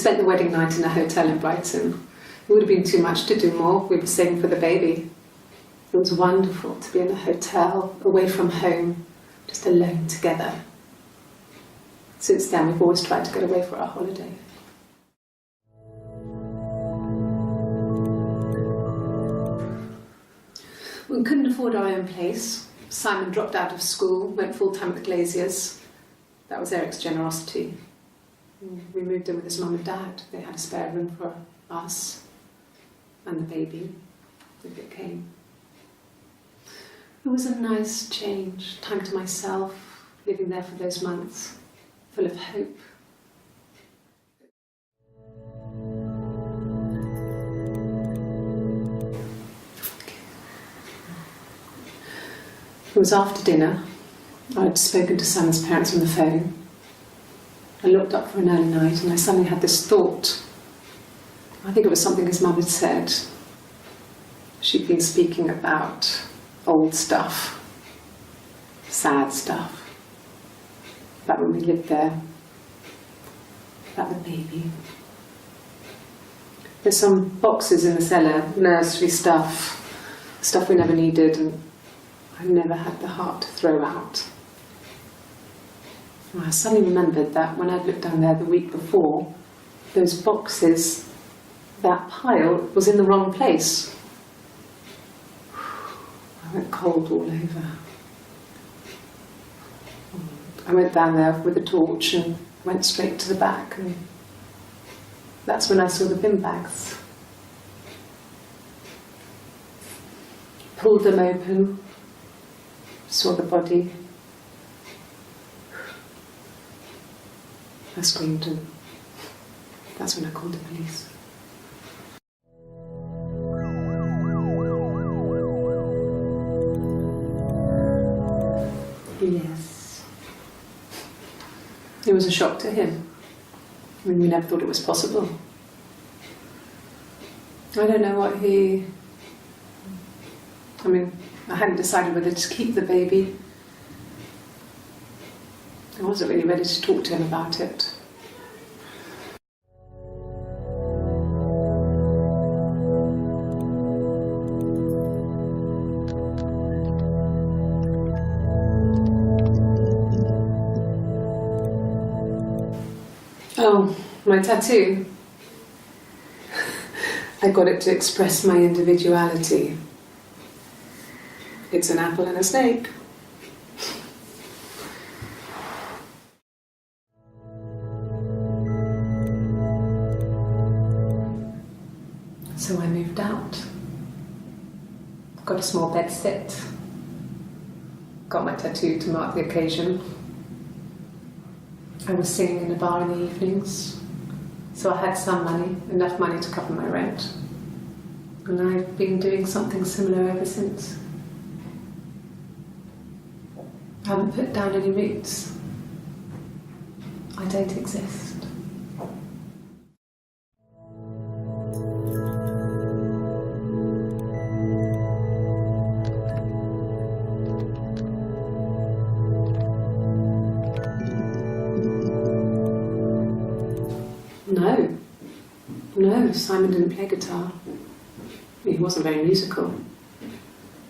spent the wedding night in a hotel in Brighton. It would have been too much to do more. We were saving for the baby. It was wonderful to be in a hotel, away from home, just alone together. Since then, we've always tried to get away for our holiday. We couldn't afford our own place. Simon dropped out of school, went full-time with the Glaziers. That was Eric's generosity. We moved in with his mum and dad. They had a spare room for us and the baby, if it came. It was a nice change, time to myself, living there for those months, full of hope. It was after dinner. I'd spoken to Simon's parents on the phone. I looked up for an early night and I suddenly had this thought. I think it was something his mum had said. She'd been speaking about old stuff, sad stuff, about when we lived there, about the baby. There's some boxes in the cellar, nursery stuff we never needed and I never had the heart to throw out. And I suddenly remembered that when I'd looked down there the week before, those boxes, that pile was in the wrong place. I went cold all over. I went down there with a torch and went straight to the back, and that's when I saw the bin bags. Pulled them open, saw the body. I screamed and that's when I called the police. Yes. It was a shock to him. I mean, we never thought it was possible. I don't know what he... I hadn't decided whether to keep the baby. I wasn't really ready to talk to him about it. Oh, my tattoo. I got it to express my individuality. It's an apple and a snake. So I moved out. Got a small bed set. Got my tattoo to mark the occasion. I was singing in a bar in the evenings, so I had some money, enough money to cover my rent. And I've been doing something similar ever since. I haven't put down any roots. I don't exist. No, Simon didn't play guitar. He wasn't very musical.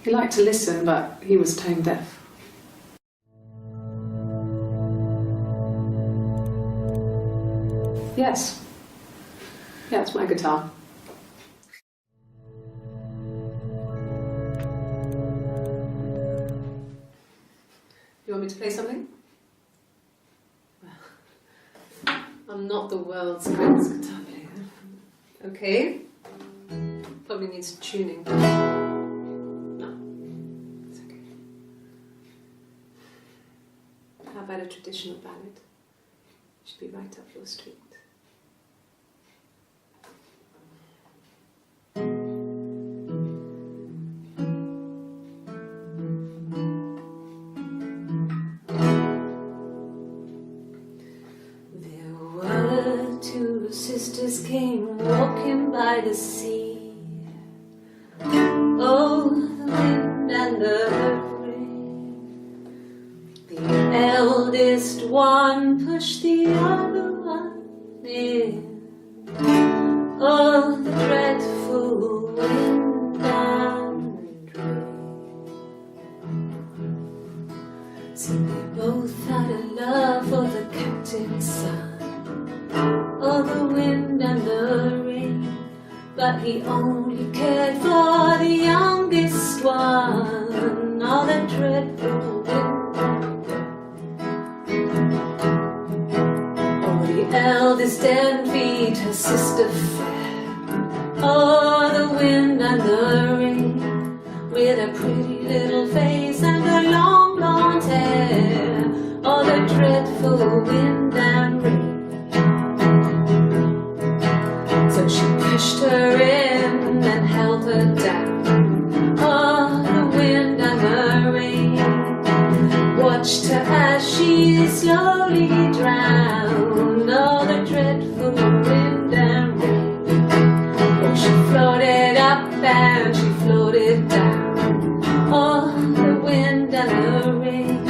He liked to listen, but he was tone deaf. Yes. Yeah, it's my guitar. You want me to play something? I'm not the world's greatest guitar player. Okay. Probably needs tuning. No, it's okay. How about a traditional ballad? Should be right up your street. Sisters came walking by the sea. Oh, the wind and the rain. The eldest one pushed the other one in. he only cared for the youngest one. All that dreadful wind. Oh, the eldest envied her sister fair. Oh, the wind and the rain, with a pretty little face and her long blonde hair. Oh, the dreadful wind and rain. So she pushed her in and held her down. Oh, the wind and the rain watched her as she slowly drowned. Oh, the dreadful wind and rain. Oh, she floated up and she floated down. Oh, the wind and the rain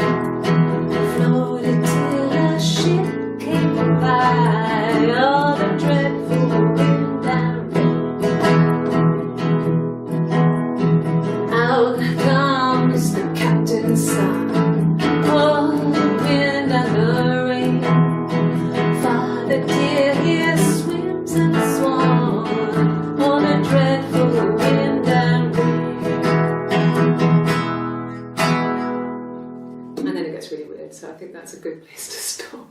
floated till a ship came by. Oh, the dreadful wind and rain. Out comes the captain's son. Oh, the wind and the rain. Father dear, here swims and swan. Oh, the dreadful wind and rain. And then it gets really weird, so I think that's a good place to stop.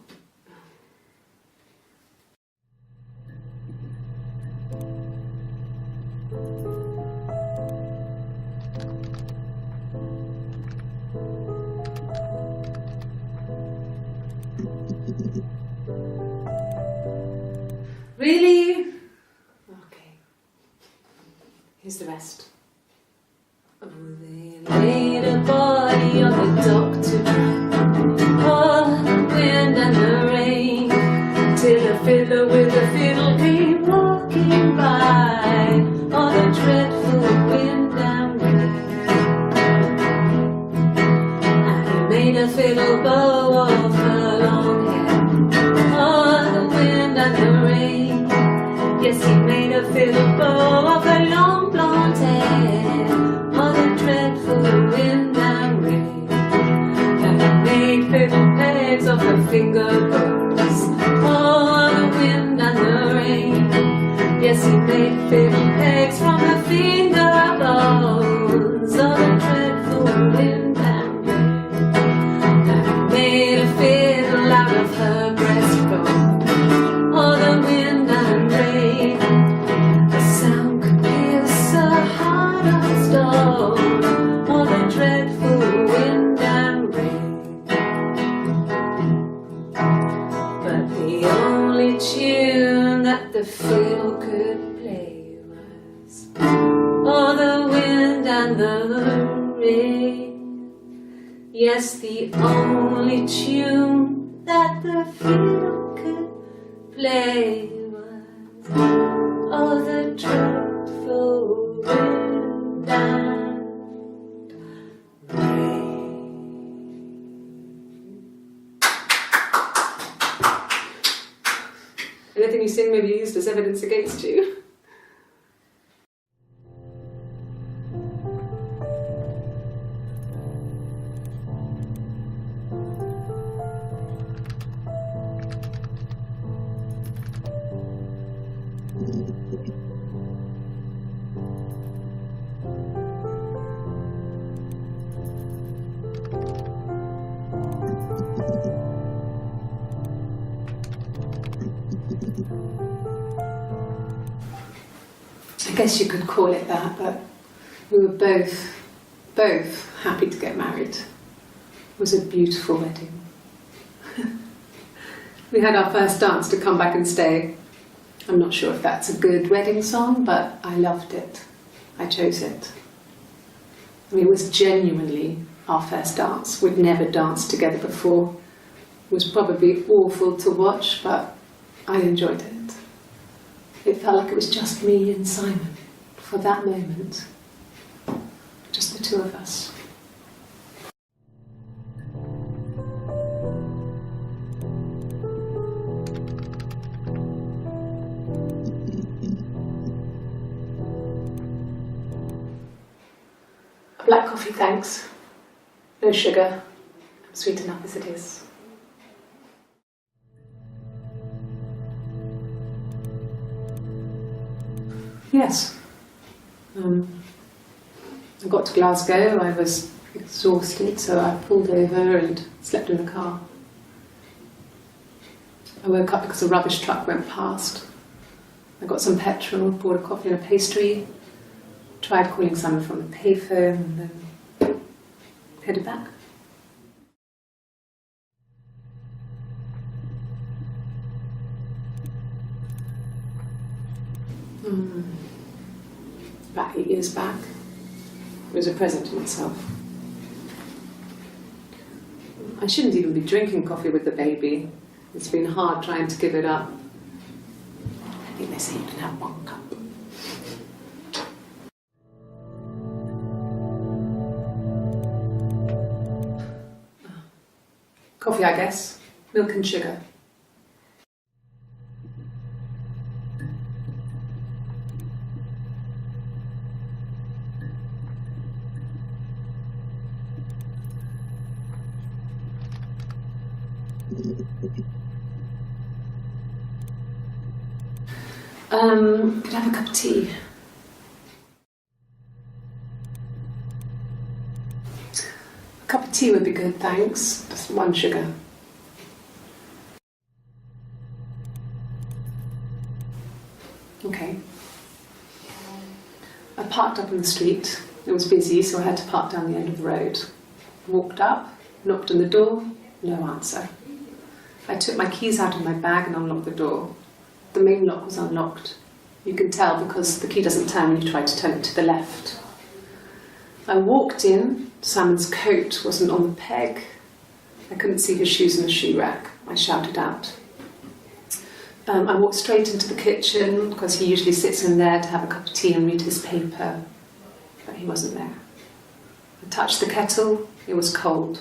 Really? Okay. Here's the rest. Oh, they laid a body on the dock tonight. Oh, the wind and the rain, till a fiddler with a fiddle came walking by. Oh, the dreadful wind and rain. And he made a fiddle bow of her long hair. Oh, the wind and the rain. Yes, he made a fiddle bow of her long blonde hair. Oh, the dreadful wind and rain. And he made fiddle pegs of her finger bows. Oh, the wind and the rain. Yes, he made fiddle pegs from her finger bones. Oh, the dreadful wind and rain. And he made a fiddle out of her breastbone. Oh, the wind and rain. The sound could pierce a heart of stone. Oh, the dreadful wind and rain. But the only tune that the fiddle could play was, oh, the wind and the rain. Yes, the only tune that the fiddle could play was, oh, the dreadful wind and rain. Anything you sing may be used as evidence against you. I guess you could call it that, but we were both happy to get married. It was a beautiful wedding. We had our first dance to Come Back and Stay. I'm not sure if that's a good wedding song, but I loved it. I chose it. I mean, it was genuinely our first dance. We'd never danced together before. It was probably awful to watch, but I enjoyed it. It felt like it was just me and Simon for that moment. Just the two of us. Black coffee, thanks. No sugar. I'm sweet enough as it is. Yes. I got to Glasgow, I was exhausted, so I pulled over and slept in the car. I woke up because a rubbish truck went past. I got some petrol, bought a coffee and a pastry, tried calling someone from the payphone, and then headed back. About 8 years back, it was a present to myself. I shouldn't even be drinking coffee with the baby. It's been hard trying to give it up. I think they say you can have 1 cup. Coffee, I guess. Milk and sugar. Could I have a cup of tea? A cup of tea would be good, thanks. Just 1 sugar. Okay. I parked up on the street. It was busy, so I had to park down the end of the road. Walked up, knocked on the door, no answer. I took my keys out of my bag and unlocked the door. The main lock was unlocked. You can tell because the key doesn't turn when you try to turn it to the left. I walked in. Simon's coat wasn't on the peg. I couldn't see his shoes in the shoe rack. I shouted out. I walked straight into the kitchen because he usually sits in there to have a cup of tea and read his paper, but he wasn't there. I touched the kettle. It was cold.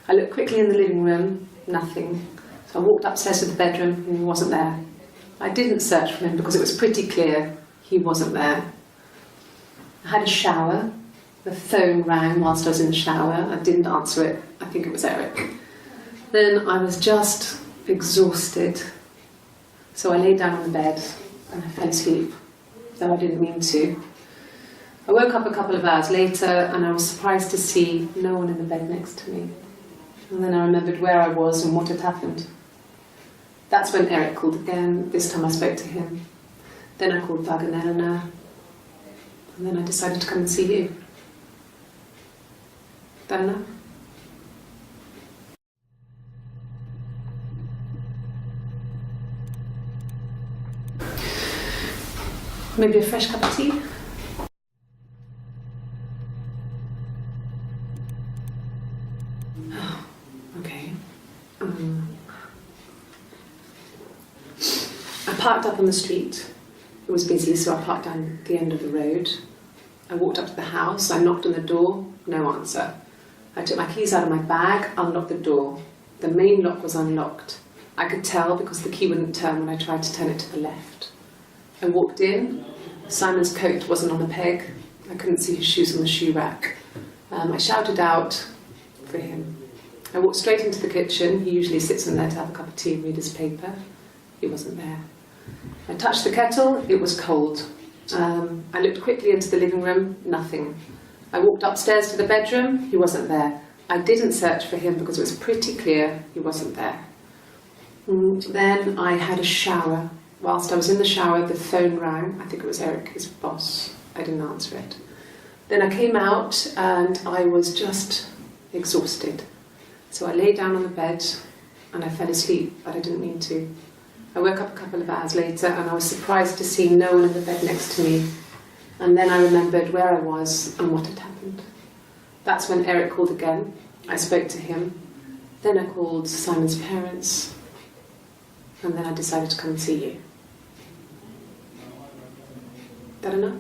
I looked quickly in the living room. Nothing. So I walked upstairs to the bedroom and he wasn't there. I didn't search for him because it was pretty clear he wasn't there. I had a shower. The phone rang whilst I was in the shower. I didn't answer it. I think it was Eric. Then I was just exhausted. So I lay down on the bed and I fell asleep, though I didn't mean to. I woke up a couple of hours later and I was surprised to see no one in the bed next to me. And then I remembered where I was and what had happened. That's when Eric called again. This time I spoke to him. Then I called Doug and Eleanor. And then I decided to come and see you. That enough? Maybe a fresh cup of tea? Okay. I parked up on the street. It was busy, so I parked down the end of the road. I walked up to the house. I knocked on the door. No answer. I took my keys out of my bag, unlocked the door. The main lock was unlocked. I could tell because the key wouldn't turn when I tried to turn it to the left. I walked in. Simon's coat wasn't on the peg. I couldn't see his shoes on the shoe rack. I shouted out for him. I walked straight into the kitchen. He usually sits in there to have a cup of tea and read his paper. He wasn't there. I touched the kettle. It was cold. I looked quickly into the living room. Nothing. I walked upstairs to the bedroom. He wasn't there. I didn't search for him because it was pretty clear he wasn't there. Then I had a shower. Whilst I was in the shower, the phone rang. I think it was Eric, his boss. I didn't answer it. Then I came out and I was just exhausted. So I lay down on the bed and I fell asleep, but I didn't mean to. I woke up a couple of hours later and I was surprised to see no one in the bed next to me. And then I remembered where I was and what had happened. That's when Eric called again. I spoke to him. Then I called Simon's parents. And then I decided to come and see you. That enough?